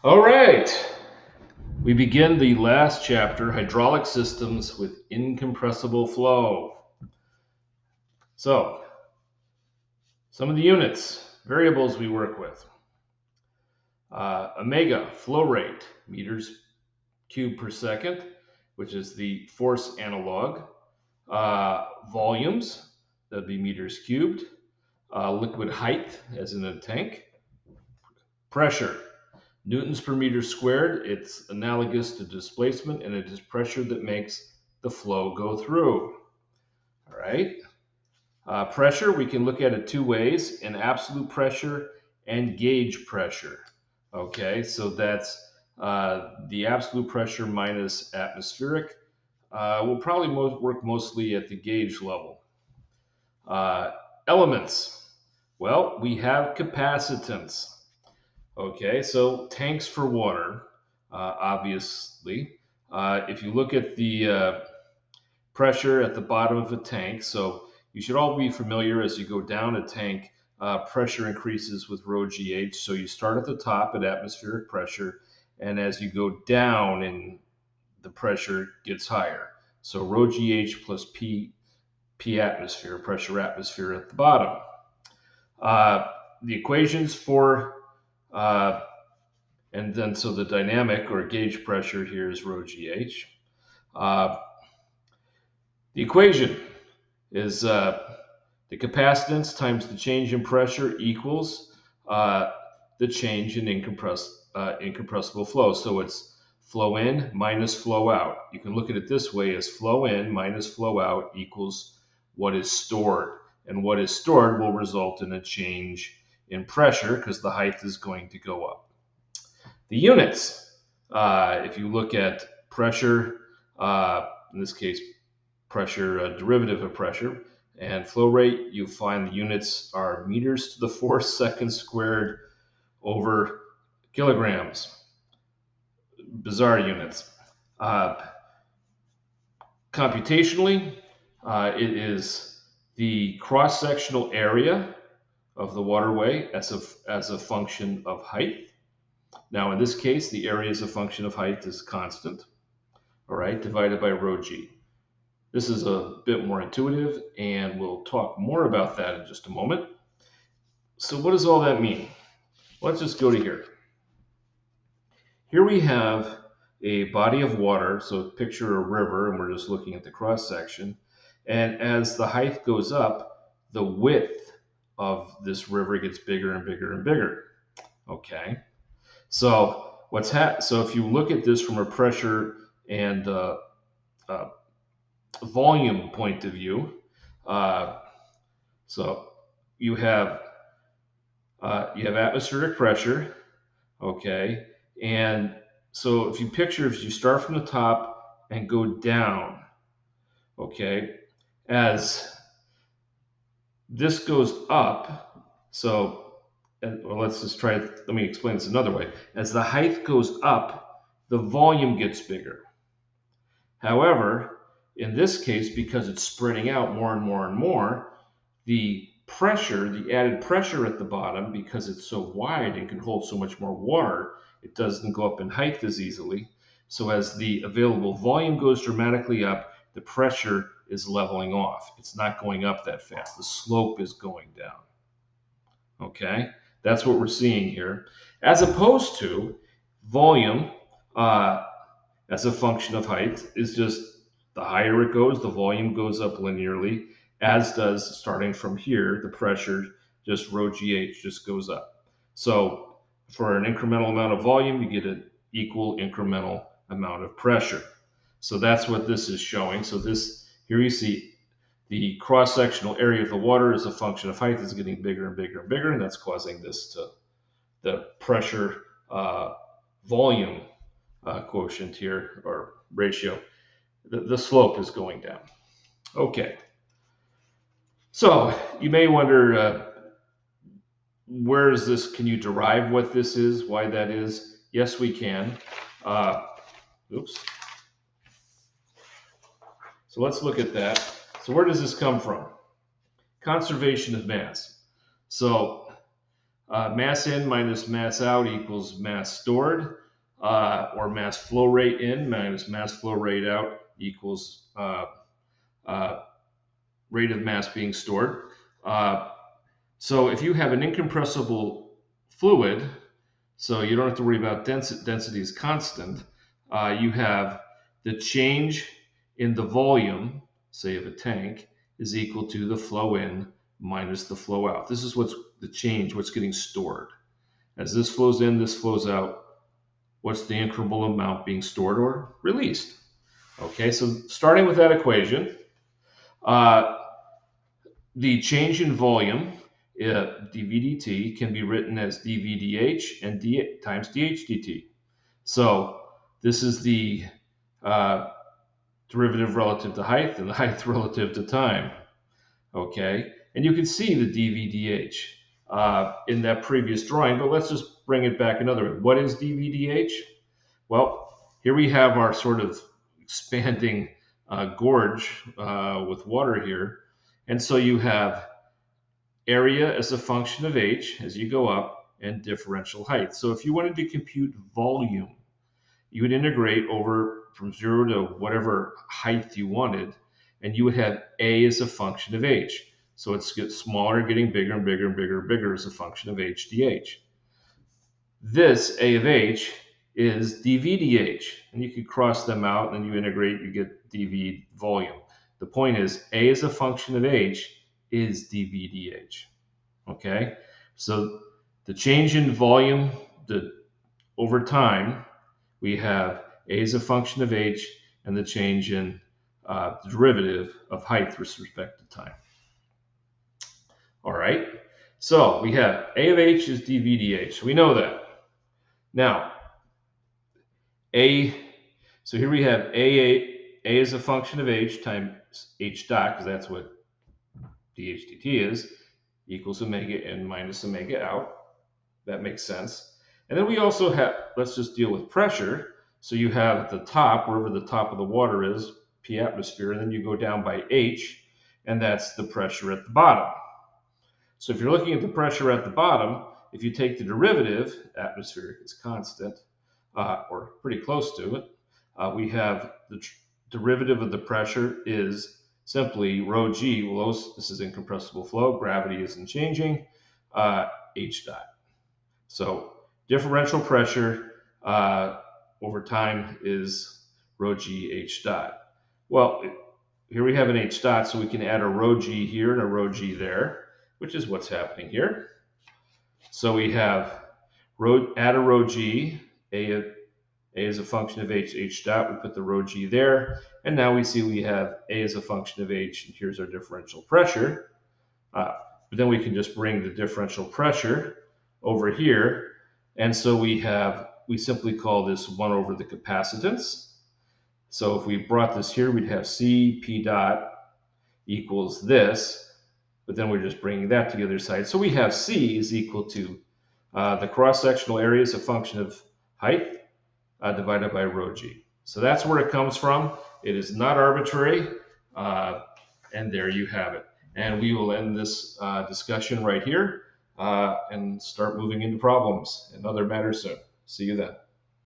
All right, we begin the last chapter, hydraulic systems with incompressible flow. So, some of the units, variables we work with. Omega, flow rate, meters cubed per second, which is the force analog. Volumes, that'd be meters cubed. Liquid height, as in a tank. Pressure, newtons per meter squared. It's analogous to displacement, and it is pressure that makes the flow go through. All right. Pressure, we can look at it two ways, in absolute pressure and gauge pressure. Okay, so that's the absolute pressure minus atmospheric. Will probably work mostly at the gauge level. Elements, well, we have capacitance. Okay, so tanks for water, obviously. If you look at the pressure at the bottom of a tank, so you should all be familiar as you go down a tank, pressure increases with rho GH. So you start at the top at atmospheric pressure, and as you go down, and the pressure gets higher. So rho GH plus P atmosphere, pressure atmosphere at the bottom. The equations for and then so the dynamic or gauge pressure here is rho GH. The equation is the capacitance times the change in pressure equals the change in incompressible flow. So it's flow in minus flow out. You can look at it this way as flow in minus flow out equals what is stored. And what is stored will result in a change in pressure because the height is going to go up. The units, if you look at pressure, in this case, pressure, derivative of pressure, and flow rate, you find the units are meters to the fourth second squared over kilograms. Bizarre units. Computationally, it is the cross-sectional area of the waterway as a function of height. Now, in this case, the area as a function of height is constant, all right, divided by rho g. This is a bit more intuitive, and we'll talk more about that in just a moment. So what does all that mean? Let's just go to here. Here we have a body of water, so picture a river, and we're just looking at the cross-section. And as the height goes up, the width of this river gets bigger and bigger and bigger. Okay. So so if you look at this from a pressure and volume point of view, so you have atmospheric pressure, okay, and so if you start from the top and go down, okay, as this goes up, so well, let me explain this another way. As the height goes up, the volume gets bigger. However, in this case, because it's spreading out more and more and more, the added pressure at the bottom, because it's so wide and can hold so much more water, it doesn't go up in height as easily. So as the available volume goes dramatically up, the pressure is leveling off. It's not going up that fast. The slope is going down. Okay, that's what we're seeing here. As opposed to volume as a function of height is just the higher it goes, the volume goes up linearly, as does, starting from here, the pressure, just rho GH just goes up. So for an incremental amount of volume, you get an equal incremental amount of pressure. So that's what this is showing. So here you see the cross-sectional area of the water as a function of height is getting bigger and bigger and bigger, and that's causing this to the pressure volume quotient here, or ratio. The slope is going down. Okay. So you may wonder, where is this? Can you derive what this is, why that is? Yes, we can. Oops. So let's look at that. So where does this come from? Conservation of mass. So Mass in minus mass out equals mass stored, or mass flow rate in minus mass flow rate out equals uh, rate of mass being stored. So if you have an incompressible fluid, so you don't have to worry about density is constant, you have the change in the volume, say of a tank, is equal to the flow in minus the flow out. This is what's the change, what's getting stored. As this flows in, this flows out. What's the incremental amount being stored or released? Okay, so starting with that equation, uh, the change in volume, dV/dt, can be written as dV/dH and d times dH/dt. So this is the uh, derivative relative to height and the height relative to time. Okay, and you can see the dV/dH in that previous drawing, but let's just bring it back another way. What is dV/dH? Well, here we have our sort of expanding gorge with water here. And so you have area as a function of h as you go up and differential height. So if you wanted to compute volume, you would integrate over from 0 to whatever height you wanted, and you would have a as a function of h. So it's getting smaller, getting bigger and bigger and bigger and bigger as a function of h dh. This a of h is dV/dH, and you could cross them out, and then you integrate, you get dV volume. The point is, a as a function of h is dV/dH. Okay, so the change in volume, over time, we have a as a function of h, and the change in the derivative of height with respect to time. All right, so we have a of h is dV/dH. We know that. Now, so here we have a is a function of h times h dot, because that's what dH/dt is, equals omega in minus omega out. That makes sense. And then we also have, let's just deal with pressure. So you have at the top, wherever the top of the water is, P atmosphere, and then you go down by H, and that's the pressure at the bottom. So if you're looking at the pressure at the bottom, if you take the derivative, atmospheric is constant, or pretty close to it, we have the derivative of the pressure is simply rho g. Well, this is incompressible flow, gravity isn't changing, H dot. So differential pressure over time is rho g h dot. Well, here we have an h dot, so we can add a rho g here and a rho g there, which is what's happening here. So we have add a rho g, a is a function of h dot, we put the rho g there, and now we see we have a as a function of h, and here's our differential pressure. But then we can just bring the differential pressure over here, and so we simply call this 1 over the capacitance. So if we brought this here, we'd have C P dot equals this, but then we're just bringing that to the other side. So we have C is equal to the cross-sectional area is a function of height divided by rho g. So that's where it comes from. It is not arbitrary, and there you have it. And we will end this discussion right here and start moving into problems and other matters soon. See you then.